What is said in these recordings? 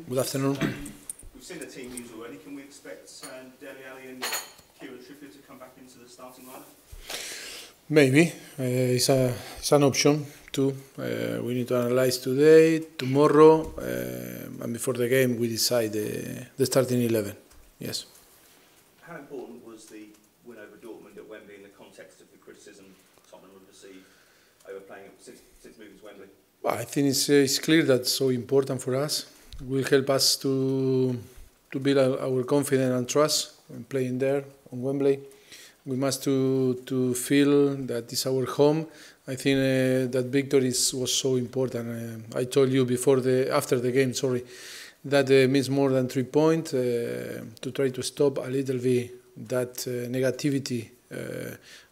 Good afternoon. We've seen the team news already. Can we expect Dele Alli and Kieran Trippier to come back into the starting lineup? Maybe. It's an option too. We need to analyze today, tomorrow, and before the game we decide the starting 11. Yes. How important was the win over Dortmund at Wembley in the context of the criticism Tottenham would receive over playing since moving to Wembley? Well, I think it's clear that's so important for us. It will help us to build our confidence and trust when playing there on Wembley. We must to feel that it's our home. I think that victory was so important. I told you after the game, that means more than 3 points to try to stop a little bit that negativity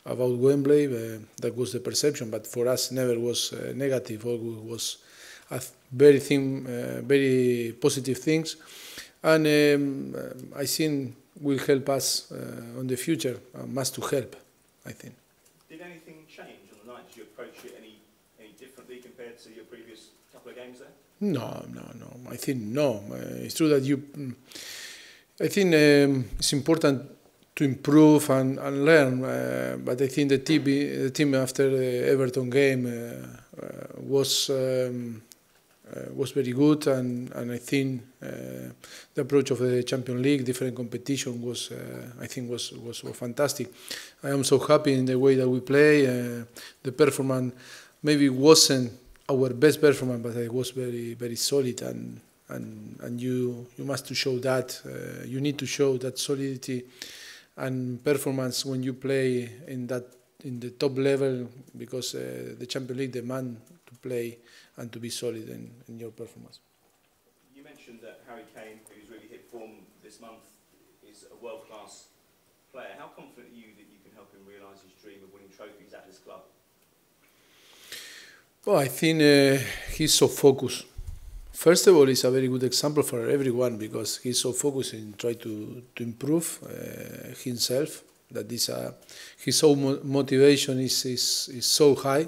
about Wembley. That was the perception, but for us never was negative. Always was a very positive things, and I think will help us on the future. Must to help, I think. Did anything change on the night? Did you approach it any differently compared to your previous couple of games there? No. I think no. It's true that I think it's important to improve and learn. But I think the team after the Everton game was very good, and I think the approach of the Champions League, different competition, was fantastic. I am so happy in the way that we play. The performance maybe wasn't our best performance, but it was very solid, and you must to show that. You need to show that solidity and performance when you play in the top level, because the Champions League demand to play and to be solid in your performance. You mentioned that Harry Kane, who's really hit form this month, is a world-class player. How confident are you that you can help him realise his dream of winning trophies at his club? Well, I think he's so focused. First of all, he's a very good example for everyone, because he's so focused in trying to improve himself. That is his own motivation is so high,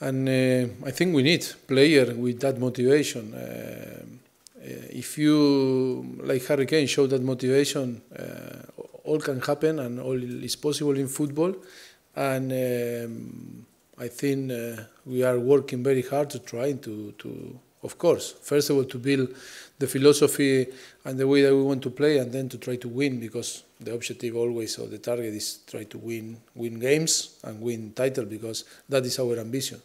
and I think we need player with that motivation. If you, like Harry Kane, show that motivation, all can happen and all is possible in football. And I think we are working very hard to try to, of course, first of all, to build the philosophy and the way that we want to play, and then to try to win, because the objective always, or the target, is try to win games and win title, because that is our ambition.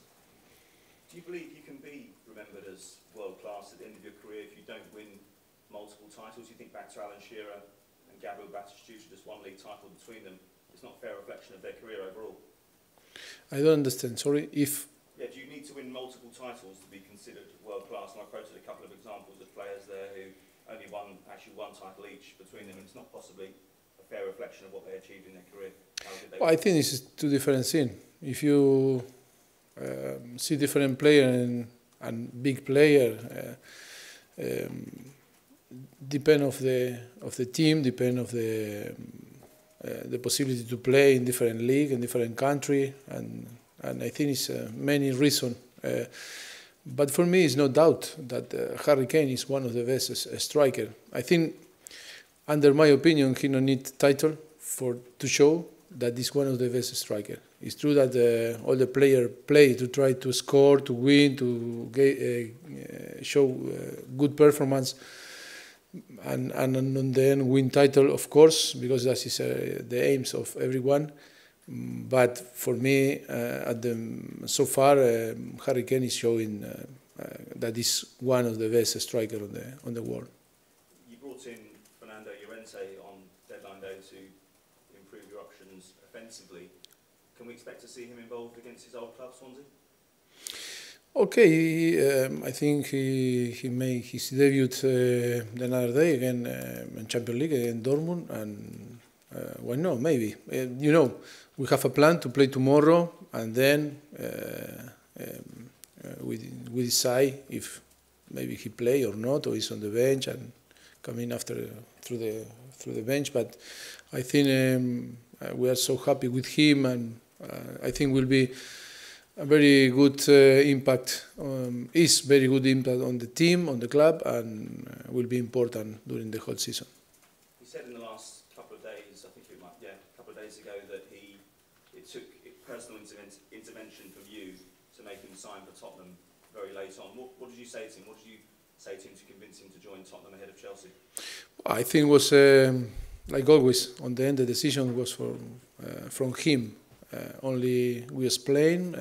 Do you believe you can be remembered as world-class at the end of your career if you don't win multiple titles? You think back to Alan Shearer and Gabriel Batistuta, just one league title between them. It's not a fair reflection of their career overall. I don't understand, sorry. Yeah, do you need to win multiple titles to be considered world-class? And I quoted a couple of examples of players there who only won one title each between them, and it's not possibly a fair reflection of what they achieved in their career. Well, I think it's two different things. If you see different player and big player, depend of the team, depend of the possibility to play in different league, in different country, and I think it's many reasons. But for me, it's no doubt that Harry Kane is one of the best striker. I think, under my opinion, he don't need title to show that he's one of the best striker. It's true that all the players play to try to score, to win, to show good performance, and then win title, of course, because that is the aims of everyone. But for me, so far, Harry Kane is showing that he's one of the best strikers on the world. You brought in Fernando Llorente on deadline day to improve your options offensively. Can we expect to see him involved against his old club, Swansea? Okay, I think he made his debut the other day again in Champions League against Dortmund, and why not? Maybe we have a plan to play tomorrow, and then we decide if maybe he play or not, or he's on the bench and come in after through the bench. But I think we are so happy with him, and I think will be a very good impact, is very good impact on the team, on the club, and will be important during the whole season. He said in the last couple of days, I think it might, yeah, a couple of days ago, that it took personal intervention from you to make him sign for Tottenham very late on. What did you say to him? What did you say to him to convince him to join Tottenham ahead of Chelsea? I think it was, like always, on the end the decision was from him. Only we explain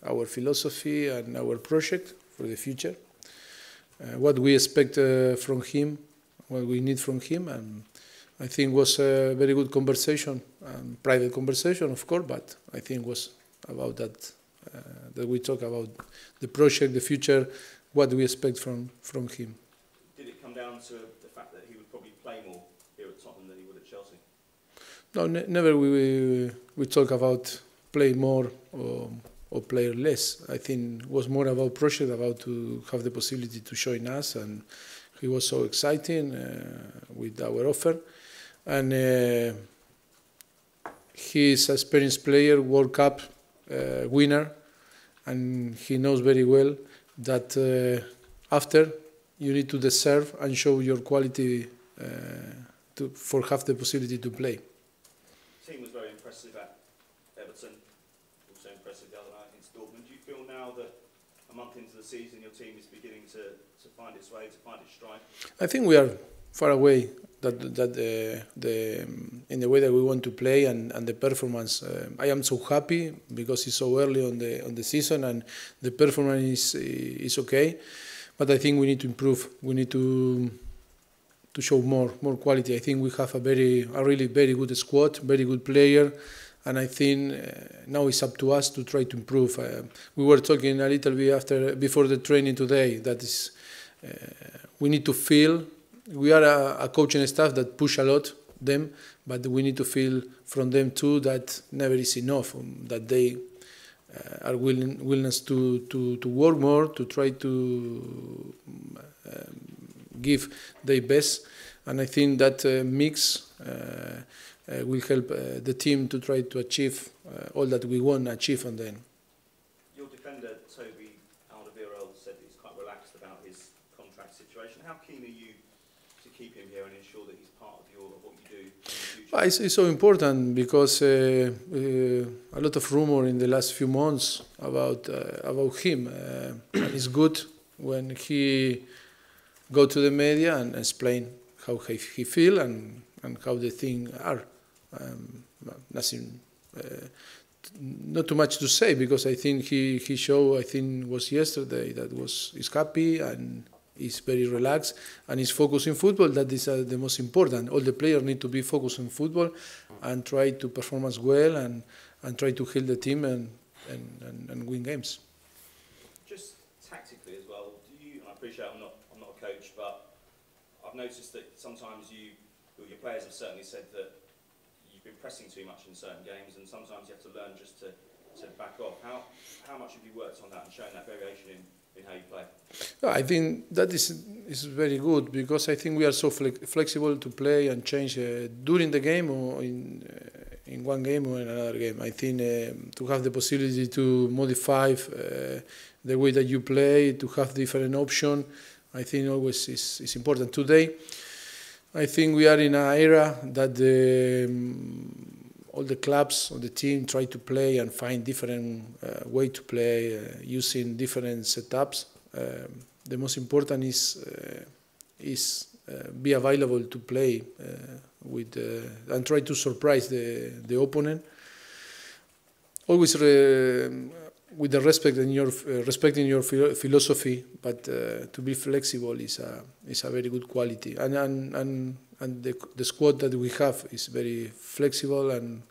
our philosophy and our project for the future, what we expect from him, what we need from him, and I think it was a very good conversation, private conversation, of course, but I think it was about that, that we talk about the project, the future, what we expect from him. Did it come down to the fact that he would probably play more here at Tottenham than he would at Chelsea? No, never we talk about play more or play less. I think it was more about project, about to have the possibility to join us, and he was so exciting with our offer. And he is an experienced player, World Cup winner, and he knows very well that after you need to deserve and show your quality for have the possibility to play. The team was very impressive at Everton, also impressive the other night against Dortmund. Do you feel now that a month into the season your team is beginning to find its way, to find its stride? I think we are far away in the way that we want to play and the performance. I am so happy because it's so early on the season and the performance is okay, but I think we need to improve. We need to show more quality. I think we have a really very good squad, very good player, and I think now it's up to us to try to improve. We were talking a little bit before the training today that is we need to feel. We are a coaching staff that push a lot them, but we need to feel from them too that never is enough. That they are willingness to work more, to try to give their best, and I think that mix will help the team to try to achieve all that we want to achieve on them. Your defender, Toby Alderweireld, said he's quite relaxed about his contract situation. How keen are you to keep him here and ensure that he's part of what you do in the future? It's so important because a lot of rumor in the last few months about him, and it's good when he go to the media and explain how he feel and how the things are. Nothing, not too much to say because I think he showed, I think was yesterday, that he's happy and he's very relaxed and he's focused in football. That is the most important. All the players need to be focused on football and try to perform as well and try to heal the team and win games. Just tactically as well, and I appreciate I'm not a coach, but I've noticed that sometimes your players have certainly said that you've been pressing too much in certain games, and sometimes you have to learn just to back off. How much have you worked on that and shown that variation in how you play? I think that is very good because I think we are so flexible to play and change during the game or in one game or in another game. I think to have the possibility to modify the way that you play, to have different options, I think always is important. Today, I think we are in an era that all the clubs or the team try to play and find different way to play using different setups. The most important is be available to play with and try to surprise the opponent. Always with the respecting your philosophy, but to be flexible is a very good quality. And the squad that we have is very flexible and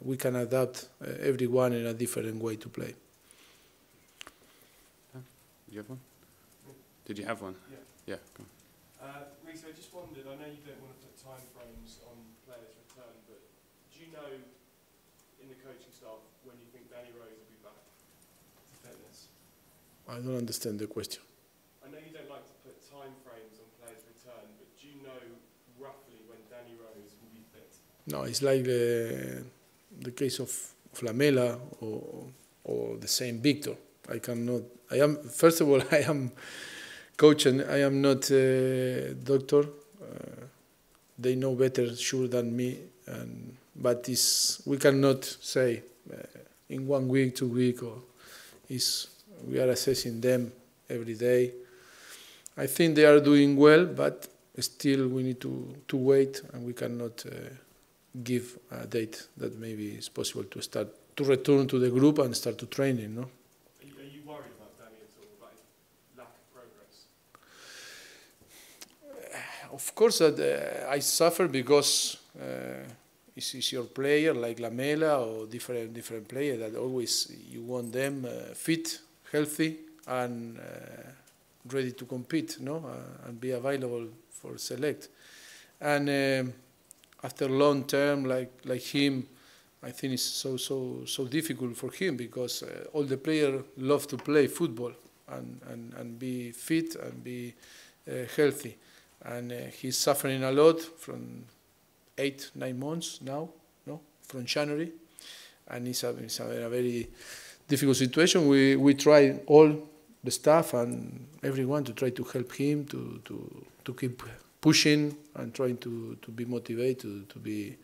we can adapt everyone in a different way to play. You have one? Did you have one? Yeah. Go on. Mauricio, I just wondered, I know you don't want to put time frames on players' return, but do you know in the coaching staff when you think Danny Rose will be back to fitness? I don't understand the question. I know you don't like to put time frames on players' return, but do you know roughly when Danny Rose will be fit? No, it's like the case of Lamela or or the same Victor. I cannot. I am first of all I am coach and I am not a doctor. They know better sure than me, but we cannot say in 1 week, 2 weeks, or we are assessing them every day. I think they are doing well, but still we need to wait, and we cannot give a date that maybe it's possible to return to the group and start to training. No. Are you worried about Danny at all, about his lack of progress? Of course, that I suffer because it's your player like Lamela or different player that always you want them fit, healthy, and ready to compete, no, and be available for select. And after long term like him, I think it's so difficult for him because all the players love to play football and be fit and be healthy. And he's suffering a lot from 8-9 months now, no, from January, and it's a very difficult situation. We try all the staff and everyone to try to help him to keep pushing and trying to be motivated to be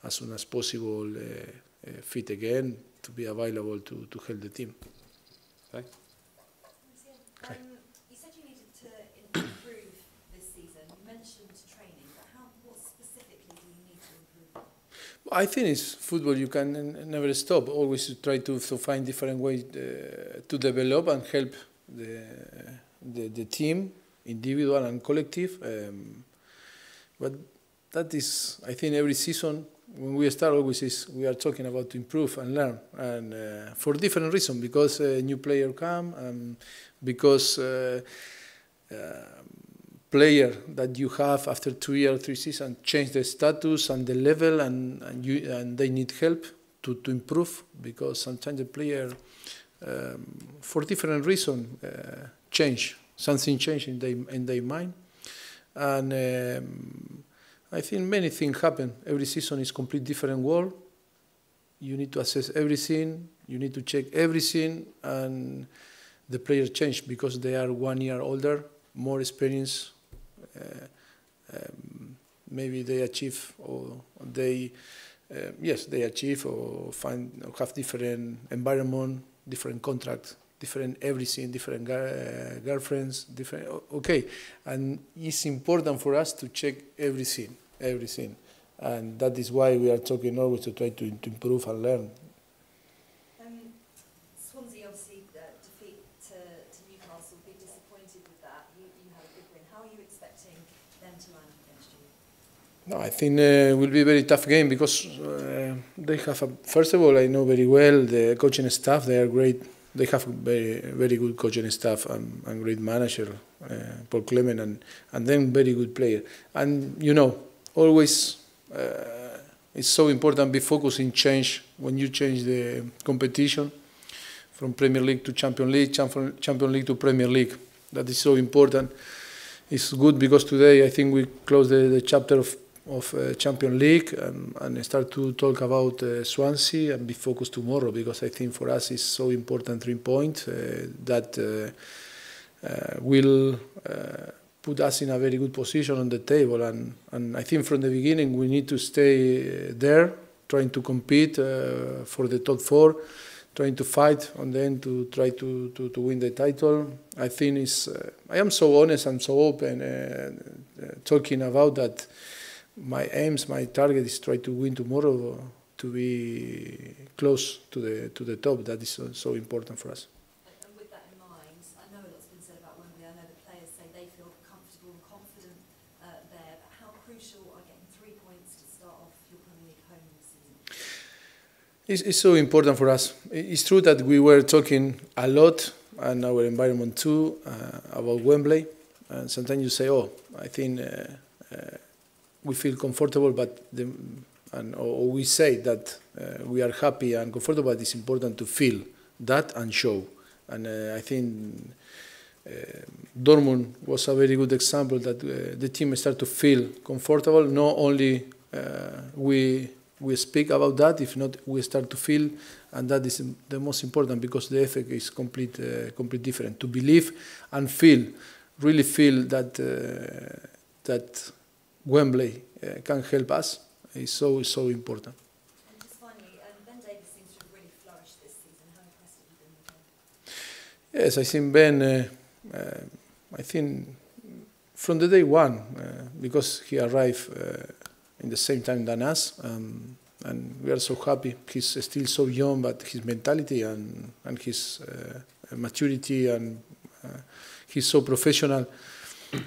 as soon as possible fit again, to be available to help the team. Okay. You said you needed to improve this season. You mentioned training, but what specifically do you need to improve? I think it's football. You can never stop. Always try to find different ways to develop and help the team, individual and collective. But that is, I think, every season when we start, always we are talking about to improve and learn, and for different reasons. Because a new player come, because player that you have after 2 years, 3 seasons change the status and the level, and they need help to improve, because sometimes the player for different reasons something change in their mind, and I think many things happen. Every season is complete different world. You need to assess everything, you need to check everything, and the players change because they are 1 year older, more experience. Maybe they achieve, or they achieve, or have different environment, different contracts, different everything, different girlfriends, different. Okay, and it's important for us to check everything, and that is why we are talking always to try to improve and learn. Swansea obviously defeat to Newcastle. Be disappointed with that. You had a good win. How are you expecting them to line up against you? No, I think it will be a very tough game because they have first of all, I know very well the coaching staff. They are great. They have very good coaching staff and great manager, Paul Clement, and then very good player. And always it's so important to be focused in change when you change the competition from Premier League to Champions League, Champions League to Premier League. That is so important. It's good because today I think we close the chapter of Champions League and start to talk about Swansea and be focused tomorrow, because I think for us it's so important 3 points that will put us in a very good position on the table, and I think from the beginning we need to stay there, trying to compete for the top 4, trying to fight on the end to try to win the title. I think I am so honest and so open talking about that. My aims, my target is try to win tomorrow, to be close to the top. That is so important for us. And with that in mind, I know a lot's been said about Wembley. I know the players say they feel comfortable and confident there. But how crucial are getting 3 points to start off your Premier League home this season? It's so important for us. It's true that we were talking a lot, and our environment too, about Wembley. And sometimes you say, "Oh, I think." We feel comfortable, or we say that we are happy and comfortable, but it's important to feel that and show. And I think Dortmund was a very good example that the team started to feel comfortable. Not only we we speak about that. If not, we start to feel, and that is the most important, because the effect is complete different. To believe and feel, really feel that that Wembley can help us is so important. And just finally, Ben Davies seems to have really flourished this season. How impressed have you been with him? Yes, I think Ben. I think from the day one, because he arrived in the same time than us, and we are so happy. He's still so young, but his mentality and his maturity, and he's so professional,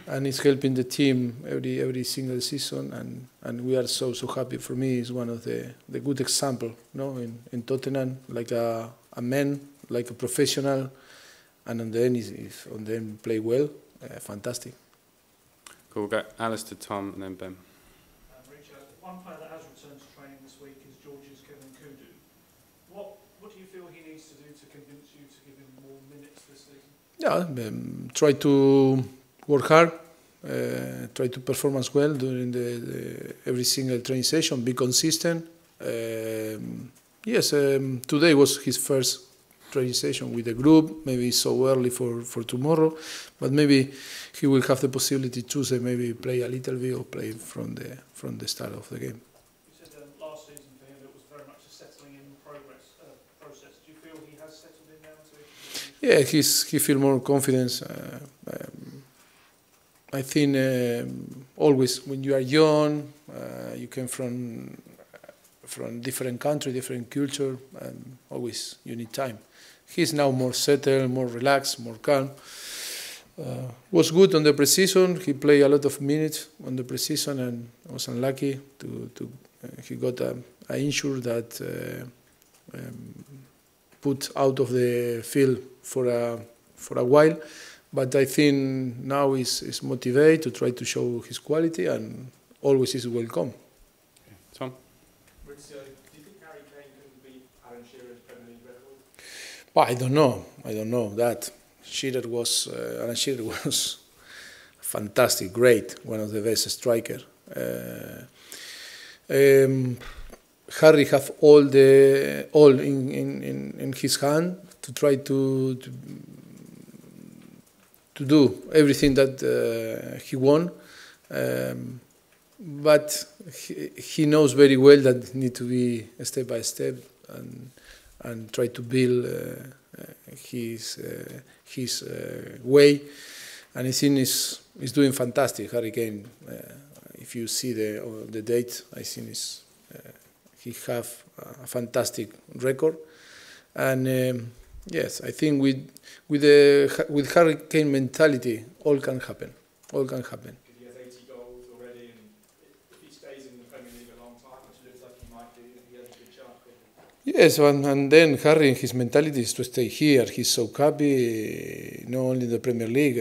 and he's helping the team every single season, and we are so happy. For me, he's one of the good example, in Tottenham, like a man, like a professional, and on the end, if on the end play well, fantastic. Cool. We'll go Alistair, Tom, and then Ben. Mauricio, one player that has returned to training this week is Georgia's Kevin Kudu. What do you feel he needs to do to convince you to give him more minutes this season? Yeah, try to work hard, try to perform as well during the every single training session, be consistent. Yes, today was his first training session with the group. Maybe it's so early for tomorrow, but maybe he will have the possibility to choose maybe play a little bit or play from the start of the game. You said last season for him it was very much a settling in process. Do you feel he has settled in now? Yeah, he feel more confidence. I think always when you are young, you came from different country, different culture, and always you need time. He's now more settled, more relaxed, more calm. Was good on the pre-season. He played a lot of minutes on the pre-season and was unlucky he got an injury that put out of the field for a while. But I think now he's motivated to try to show his quality, and always is welcome. Tom? Mauricio, do you think Harry Kane can beat Alan Shearer's Premier League record? Well, I don't know that. Alan Shearer was fantastic, great, one of the best strikers. Harry have all in his hand to try to do everything that he won, but he knows very well that it need to be step by step and try to build his way, and I think he's doing fantastic. Harry Kane, if you see the date, I think he have a fantastic record, and yes, I think with Harry Kane mentality, all can happen. All can happen. He has 80 goals already, and if he stays in the Premier League a long time, which looks like he might do, he has a good chance. Yes, and then Harry, his mentality is to stay here. He's so happy, not only in the Premier League.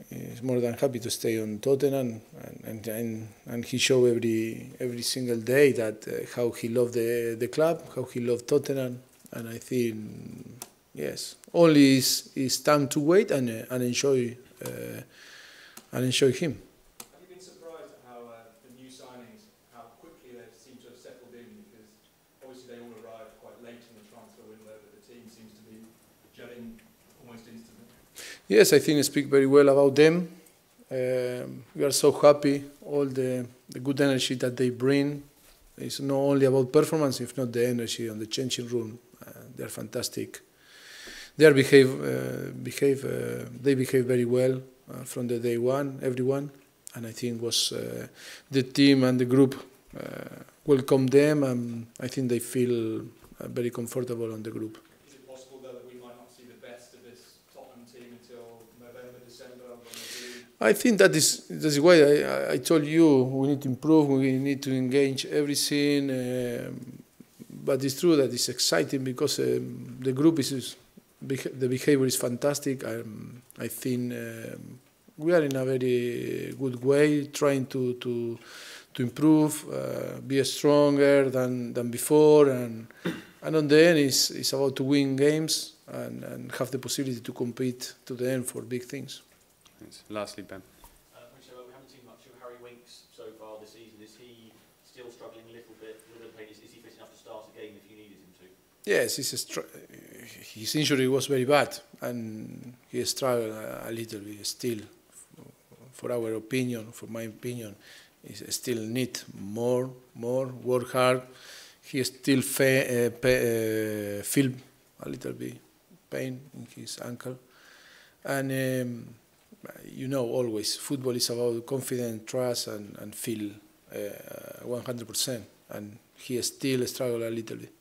He's more than happy to stay on Tottenham, and he show every single day that how he loved the club, how he loved Tottenham, and I think yes, only is time to wait and enjoy him. Have you been surprised at how the new signings, how quickly they seem to have settled in? Because obviously they all arrived quite late in the transfer window, but the team seems to be gelling almost instantly. Yes, I think I speak very well about them. We are so happy, all the good energy that they bring. It's not only about performance, if not the energy on the changing room. They are fantastic. They behave very well from the day one, everyone, and I think was the team and the group welcome them, and I think they feel very comfortable on the group. Is it possible though that we might not see the best of this Tottenham team until November, December? I think that's why I told you we need to improve, we need to engage everything, but it's true that it's exciting because the group the behavior is fantastic. I think we are in a very good way, trying to improve, be stronger than before, and on the end it's about to win games and have the possibility to compete to the end for big things. Thanks. Lastly, Ben. Mauricio, we haven't seen much of Harry Winks so far this season. Is he still struggling a little bit with the pain? Is Yes, his injury was very bad, and he struggled a little bit still. For our opinion, for my opinion, he still need more, work hard. He still feel a little bit pain in his ankle. And you know, always, football is about confidence, trust, and feel 100%. And he still struggles a little bit.